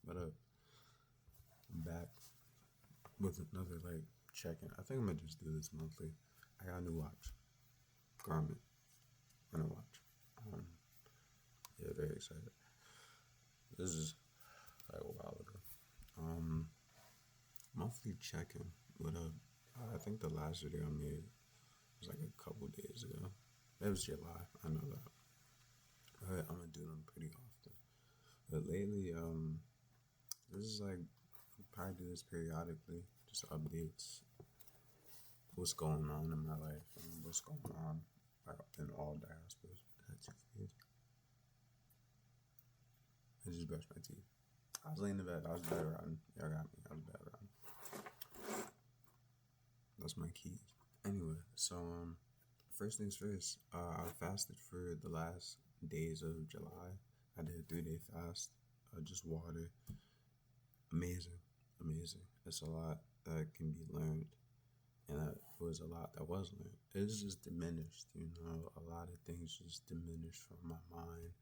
But I'm back with another check-in. I think I'm gonna just do this monthly. I got a new watch, Garmin, running watch. Um, yeah, very excited. This is like a while ago. Um, Monthly check-in. What up? I think the last video I made was like a couple days ago. It was July. I know that. But I'm gonna do them pretty often. But lately, this is like I'll probably do this periodically, just updates what's going on in my life and what's going on in all diasporas. I just brushed my teeth. I was laying in bed. I was bedridden. Y'all got me. I was bedridden. That's my keys. Anyway, so first things first. I fasted for the last days of July. I did a 3-day fast. Just water. Amazing, amazing. It's a lot that can be learned, and that was a lot that was learned. It's just diminished, a lot of things just diminished from my mind.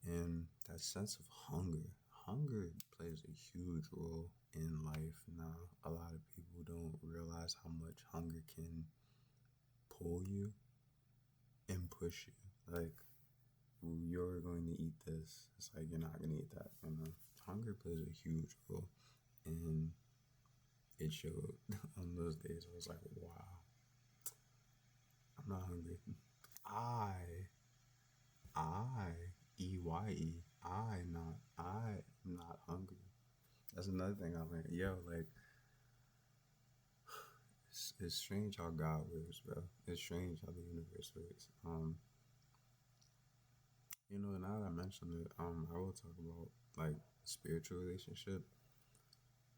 And that sense of hunger. Hunger plays a huge role in life now. A lot of people don't realize how much hunger can pull you and push you. Like, you're going to eat this. It's like, you're not going to eat that. Hunger plays a huge role. And it showed on those days. I was like, wow, I'm not hungry. I am not hungry. That's another thing I'm like, it's strange how God works, bro. It's strange how the universe works. Now that I mentioned it, I will talk about spiritual relationship.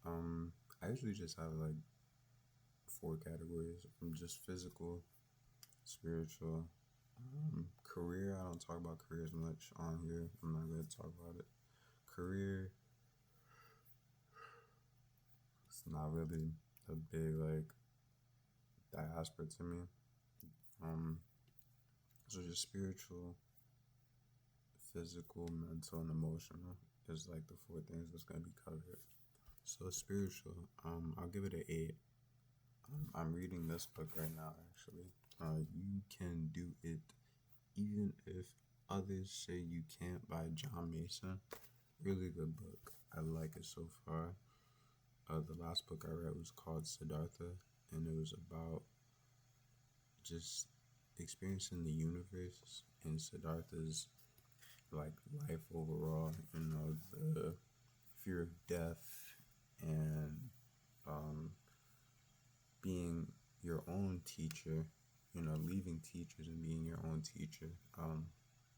I usually just have 4 categories from just physical, spiritual, career. I don't talk about careers much on here. I'm not going to talk about it. Career, it's not really a big diaspora to me. So just spiritual, physical, mental, and emotional is the 4 things that's going to be covered. So spiritual, I'll give it an 8. I'm reading this book right now, actually. You Can Do It Even If Others Say You Can't by John Mason. Really good book. I like it so far. The last book I read was called Siddhartha, and it was about just experiencing the universe and Siddhartha's life overall. The fear of death and being your own teacher, leaving teachers and being your own teacher,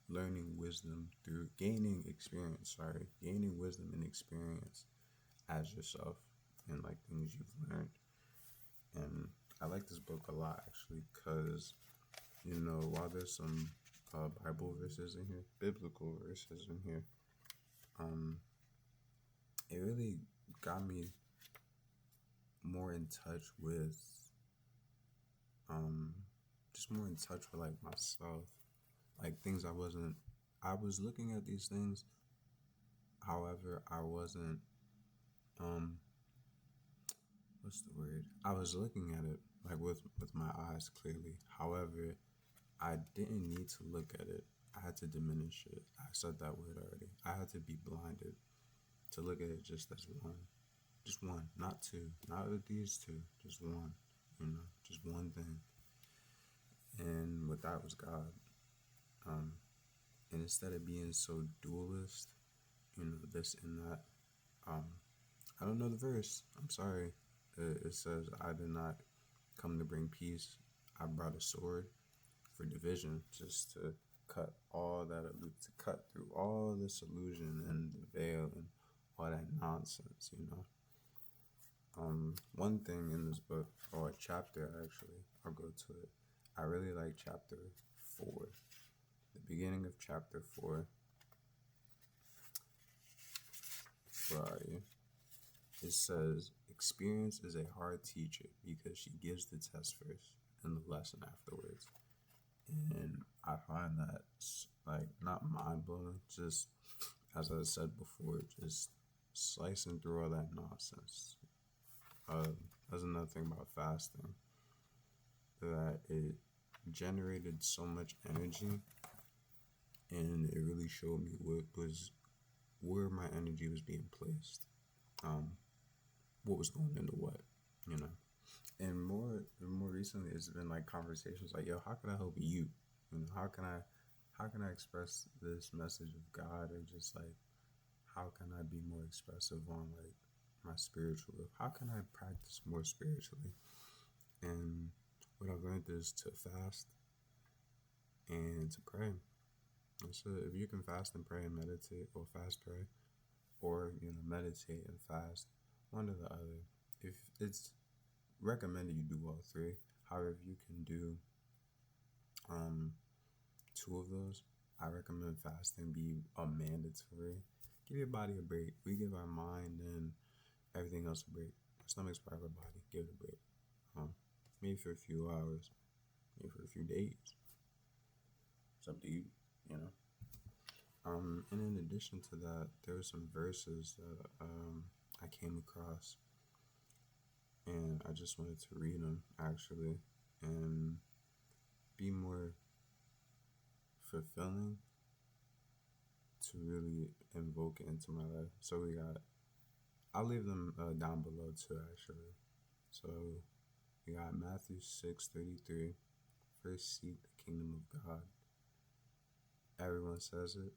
learning wisdom through gaining wisdom and experience as yourself and things you've learned. And I like this book a lot, actually, because while there's some Bible verses in here, biblical verses in here, it really got me more in touch with just more in touch with myself, things I was looking at these things, however I wasn't what's the word, I was looking at it with my eyes clearly, however I didn't need to look at it. I had to diminish it. I said that word already. I had to be blinded to look at it just as one. Just one, not 2. Not with these 2. Just one. Just one thing. And with that was God. And instead of being so dualist, this and that, I don't know the verse. I'm sorry. It says, I did not come to bring peace. I brought a sword for division, just to cut through all this illusion and the veil and all that nonsense, One thing in this book, or a chapter actually, I'll go to it. I really like chapter 4. The beginning of chapter 4. Where are you? It says, experience is a hard teacher because she gives the test first and the lesson afterwards. And I find that not mind blowing, just as I said before, just slicing through all that nonsense. Uh, that's another thing about fasting, that it generated so much energy, and it really showed me where my energy was being placed, um, what was going into what, you know. And more recently, it's been like conversations like, yo, how can I help you? You know, how can I express this message of God, or just like how can I be more expressive on like my spiritual life? How can I practice more spiritually? And what I've learned is to fast and to pray. So if you can fast and pray and meditate, or fast pray, or meditate and fast, one or the other. If it's recommended you do all three, however, if you can do um two of those, I recommend fasting be a mandatory. Give your body a break. We give our mind and everything else a break. Our stomach's part of our body. Give it a break. Um, maybe for a few hours, maybe for a few days. It's up to you. You know. And in addition to that, there were some verses that I came across, and I just wanted to read them actually, and be more fulfilling to really invoke it into my life. So I'll leave them down below too, actually. So we got Matthew 6:33. First seek the kingdom of God. Everyone says it.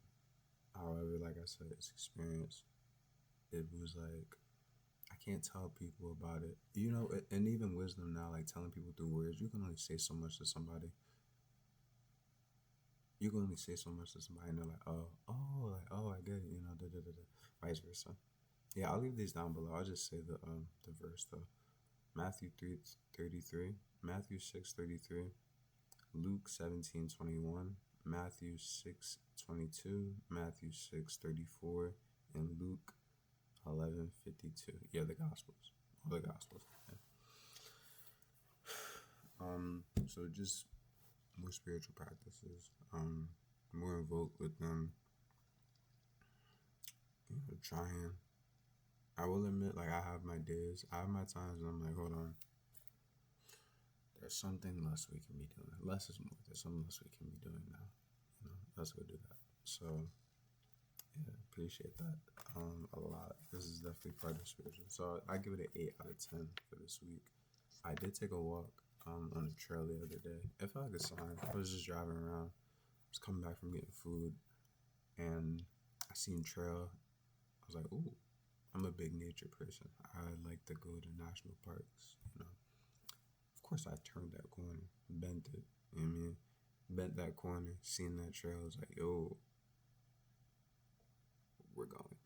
However, like I said, it's experience. It was like, I can't tell people about it. And even wisdom now, like telling people through words, you can only say so much to somebody. You can only say so much to somebody, and they're like, oh, I get it, da da da da, vice versa. Yeah, I'll leave these down below. I'll just say the verse though. Matthew 3:33, Matthew 6:33, Luke 17:21, Matthew 6:22, Matthew 6:34, and Luke 11:52. Yeah, the Gospels. All the Gospels. Yeah. So just more spiritual practices. More involved with them. Trying. I will admit, like, I have my days. I have my times when I'm like, hold on. There's something less we can be doing. Less is more. There's something less we can be doing now. Let's go do that. So, yeah, appreciate that a lot. This is definitely part of spiritual. So I give it an 8 out of 10 for this week. I did take a walk on a trail the other day. It felt like a sign. I was just driving around. I was coming back from getting food, and I seen trail. I was like, ooh, I'm a big nature person. I like to go to national parks. Of course, I turned that corner, bent it. You know what I mean? Bent that corner, seen that trail. I was like, yo, we're going.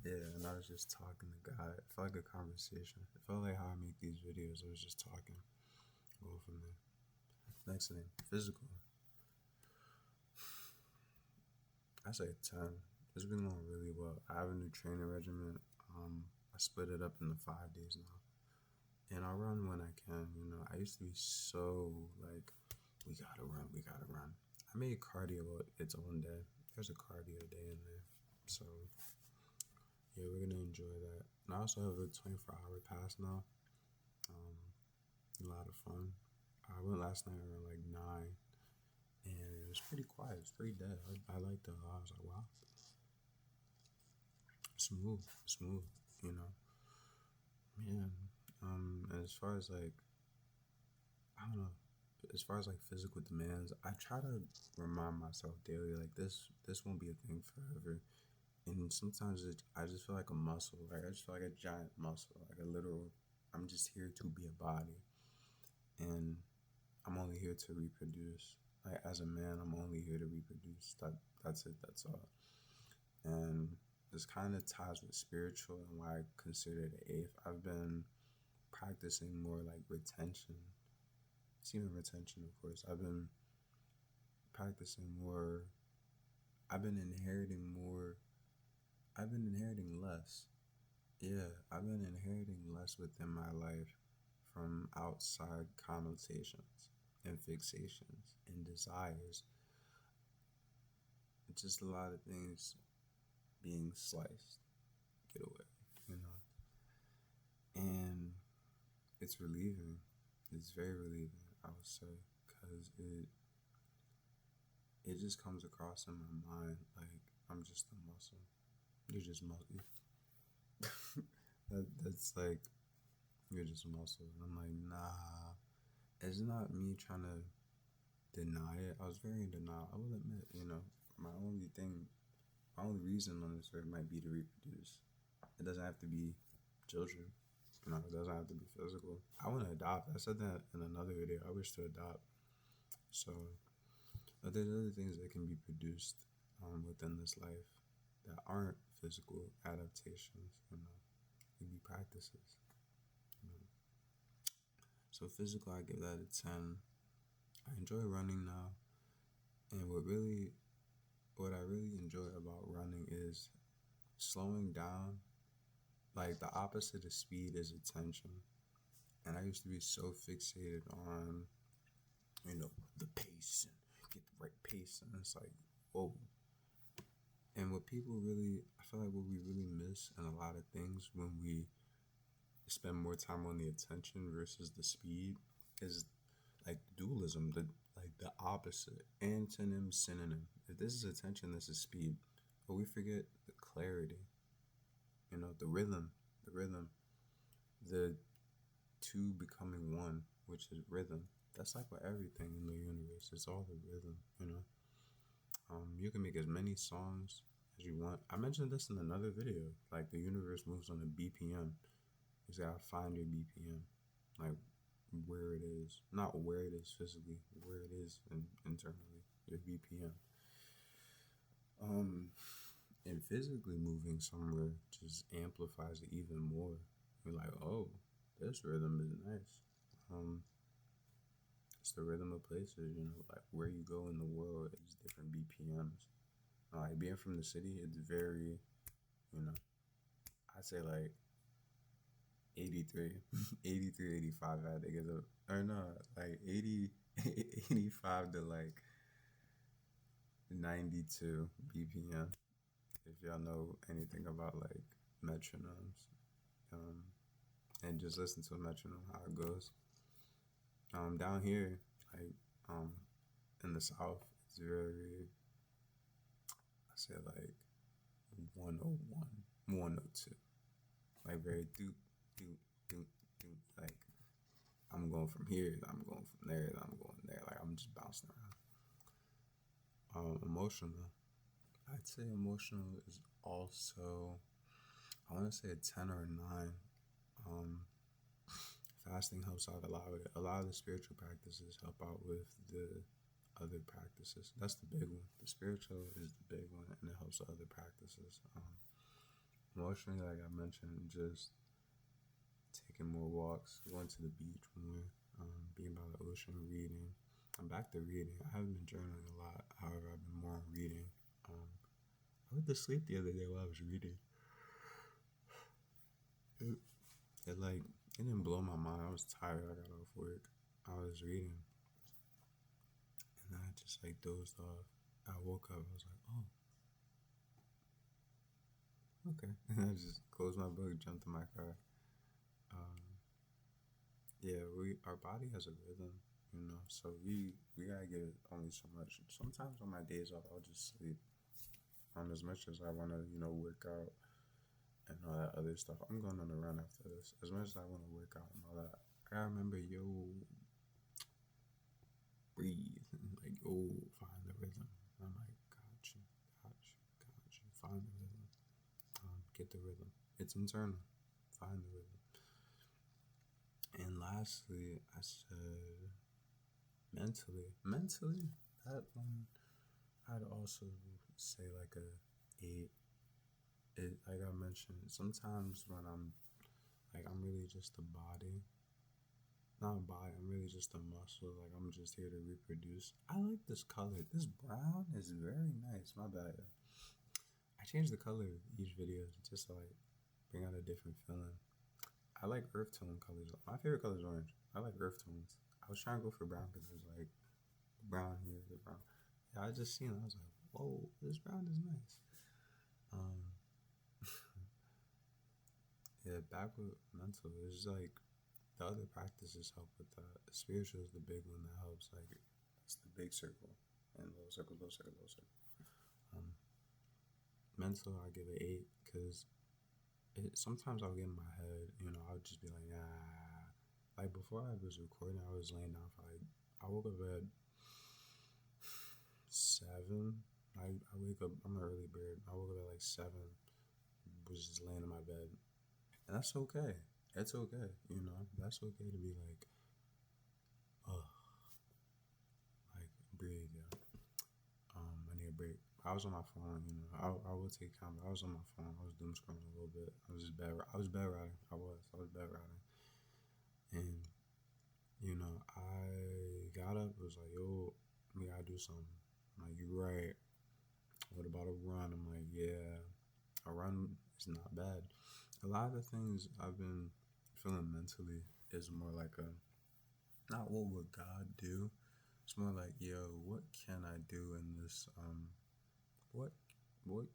Yeah, and I was just talking to God. It felt like a conversation. It felt like how I make these videos. I was just talking. Go from there. Next thing, physical. I say 10. It's been going really well. I have a new training regimen. I split it up into 5 days now. And I run when I can. I used to be so like, we gotta run. I made cardio its own day. There's a cardio day in there. So, yeah, we're gonna enjoy that. And I also have a 24-hour pass now. A lot of fun. I went last night around like 9, and it was pretty quiet. It's pretty dead. I liked it a lot. I was like, wow. Smooth, Man. And as far as like, I don't know, as far as like physical demands, I try to remind myself daily, like this won't be a thing forever. And sometimes I just feel like a muscle. Like I just feel like a giant muscle, like a literal. I'm just here to be a body, and I'm only here to reproduce. Like as a man, I'm only here to reproduce. That's it. That's all. And this kind of ties with spiritual and why I consider it an eighth. I've been practicing more like retention. It's even retention, of course. I've been practicing more. I've been inheriting more. I've been inheriting less. Yeah, I've been inheriting less within my life from outside connotations and fixations and desires. It's just a lot of things being sliced. get away, you know. And it's relieving. It's very relieving, I would say, because it just comes across in my mind like I'm just a muscle. You're just muscle. That's like you're just a muscle. And I'm like, nah. It's not me trying to deny it. I was very in denial. I will admit, my only thing, my only reason on this earth might be to reproduce. It doesn't have to be children. It doesn't have to be physical. I want to adopt. I said that in another video. I wish to adopt. So, but there's other things that can be produced within this life that aren't physical adaptations. It be practices. You know. So physical, I give that a 10. I enjoy running now, and what I really enjoy about running is slowing down. Like the opposite of speed is attention. And I used to be so fixated on, the pace and get the right pace. And it's like, whoa. And I feel like what we really miss in a lot of things when we spend more time on the attention versus the speed is like dualism, the opposite. Antonym, synonym. If this is attention, this is speed. But we forget the clarity, the rhythm, the two becoming one, which is rhythm. That's like with everything in the universe. It's all the rhythm. You can make as many songs as you want. I mentioned this in another video. Like the universe moves on a BPM. You gotta find your BPM, like where it is, not where it is physically, where it is internally, your BPM. And physically moving somewhere just amplifies it even more. You're like, oh, this rhythm is nice. It's the rhythm of places, like where you go in the world is different BPMs. Like being from the city, it's very, I'd say like 83, 83, 85 I had to get up, or no, like 80, 85 to like 92 BPM. If y'all know anything about like metronomes, and just listen to a metronome, how it goes. Down here, like, in the South, it's very, I say like 101, 102. Like very doot, doot, doot, doot. Like, I'm going from here, I'm going from there, I'm going there. Like, I'm just bouncing around. Emotional. I'd say emotional is also, I want to say a 10 or a 9. Fasting helps out a lot with it. A lot of the spiritual practices help out with the other practices. That's the big one. The spiritual is the big one, and it helps with other practices. Emotionally, like I mentioned, just taking more walks, going to the beach more, being by the ocean, reading. I'm back to reading. I haven't been journaling a lot. However, I've been more on reading. I went to sleep the other day while I was reading. It didn't blow my mind. I was tired. I got off work. I was reading. And I just like dozed off. I woke up. I was like, oh. Okay. And I just closed my book, jumped in my car. Yeah, our body has a rhythm, so we gotta give it only so much. Sometimes on my days off, I'll just sleep. As much as I wanna, work out and all that other stuff. I'm going on a run after this. As much as I wanna work out and all that, I gotta remember, breathe. Like, find the rhythm. And I'm like, got you. Find the rhythm. Get the rhythm. It's internal. Find the rhythm. And lastly, I said mentally, that one, I'd also say like a 8. Like I mentioned, sometimes when I'm really just a body, not a body, I'm really just a muscle. Like I'm just here to reproduce. I like this color. This brown is very nice. My bad. I change the color of each video just to like bring out a different feeling. I like earth tone colors. My favorite color is orange. I like earth tones. I was trying to go for brown because there's like brown here, the brown. Yeah, I just seen it. I was like, whoa, this brown is nice. back with mental, it's like the other practices help with that. Spiritual is the big one that helps. Like it's the big circle and little circle, little circle, little circle. Um, Mental, I give it 8 because sometimes I'll get in my head. I'll just be like, nah. Like before I was recording, I was laying down for like I woke up at 7. I wake up. I'm an early bird. I woke up at like 7. Was just laying in my bed, and that's okay. It's okay. That's okay to be like, oh, like breathe, yeah. I need a break. I was on my phone, I will take time, but I was on my phone. I was doom scrolling a little bit. I was bed riding. I was bed riding. And, I got up, was like, yo, we gotta do something. I'm like, you right. What about a run? I'm like, yeah, a run is not bad. A lot of the things I've been feeling mentally is more like not what would God do? It's more like, yo, what can I do in this, what what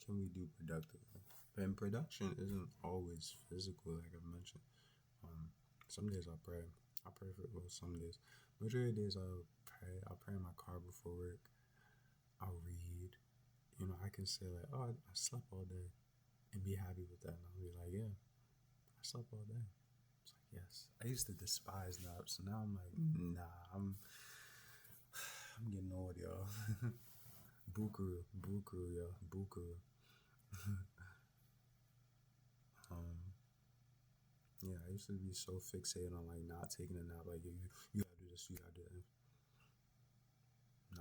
can we do productively? And production isn't always physical, like I've mentioned. Some days I'll pray. I pray for some days. Majority of days I'll pray. I'll pray in my car before work. I'll read. I can say like, oh, I slept all day, and be happy with that. And I'll be like, yeah, I slept all day. It's like, yes. I used to despise naps. So now I'm like, nah, I'm getting old, y'all. Bukaru, y'all. Bukaru. um, yeah, I used to be so fixated on like not taking a nap. Like, you gotta do this, you gotta do that.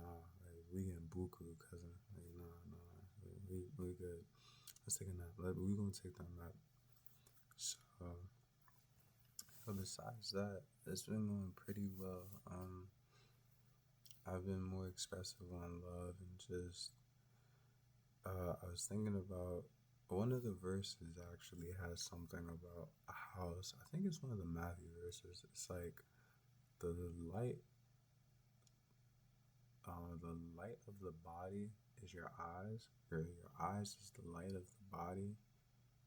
Nah, like we getting bukaru, cousin. Like, nah, we good. Let's take a nap. Like, we gonna take that nap. So, but besides that, it's been going pretty well. I've been more expressive on love and just. I was thinking about one of the verses actually has something about a house. I think it's one of the Matthew verses. It's like the light, the light of the body is your eyes, or your eyes is the light of the body.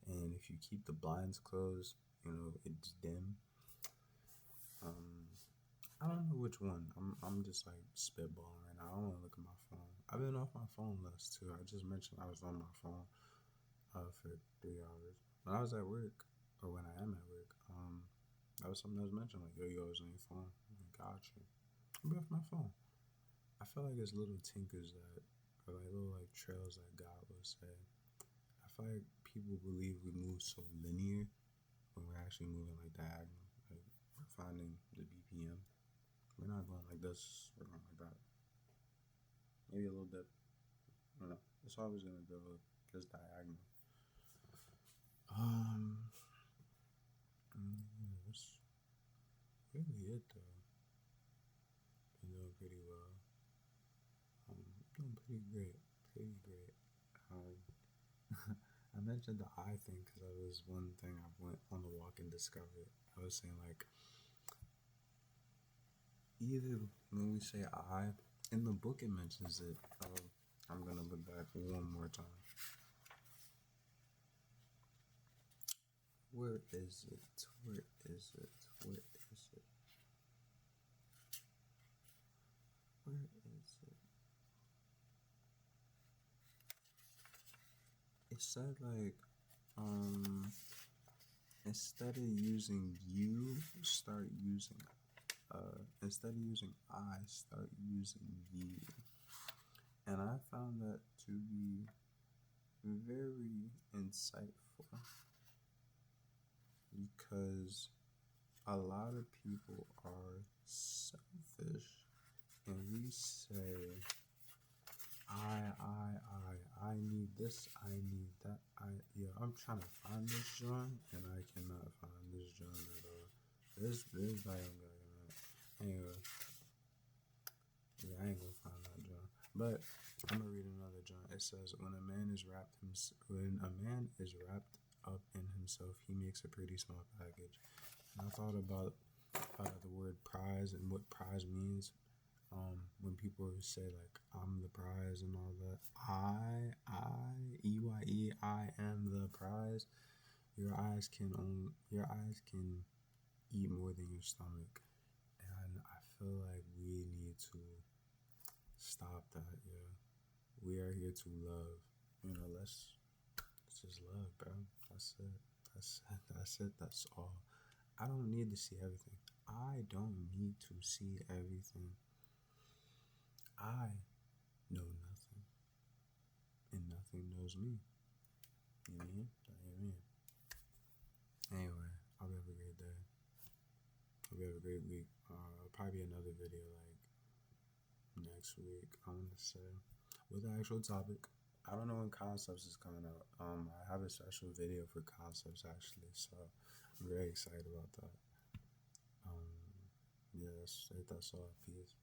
And if you keep the blinds closed, it's dim. Um, I don't know which one. I'm just like spitballing right now. I don't want to look at my phone. I've been off my phone less too. I just mentioned I was on my phone for 3 hours. When I was at work, or when I am at work, that was something that was mentioned. Like, yo, you always on your phone. I'm like, gotcha. I'll be off my phone. I feel like it's little tinkers that, or like little like trails that God will say. I feel like people believe we move so linear when we're actually moving like diagonal. Like we're finding the BPM. We're not going like this. We're going like that. Maybe a little dip. I don't know. It's always gonna go just diagonal. That's really it though. Been doing pretty well. Doing pretty great. Pretty great. I mentioned the eye thing because that was one thing I went on the walk and discovered. I was saying like, either when we say I, in the book it mentions it. I'm gonna look back one more time. Where is it? Where is it? Where is it? Where is it? It said like, instead of using you, start using instead of using I, start using you. And I found that to be very insightful because a lot of people are selfish and we say, I need this, I need that, I'm trying to find this joint and I cannot find this joint at all. This anyway, yeah, I ain't gonna find that joint. But I'm gonna read another joint. It says, when a man is wrapped up in himself, he makes a pretty small package. And I thought about the word prize and what prize means. When people say like I'm the prize and all that, I am the prize. your eyes can eat more than your stomach, and I feel like we need to stop that. Yeah, we are here to love. Let's just love, bro. That's it. That's it. That's it. That's all. I don't need to see everything. I don't need to see everything. I know nothing, and nothing knows me. You know what I mean? You know what I mean? Anyway, I hope you have a great day. Hope you have a great week. Probably another video like next week. I want to say with the actual topic. I don't know when concepts is coming out. I have a special video for concepts actually, so I'm very excited about that. Um, yeah, that's all. Peace.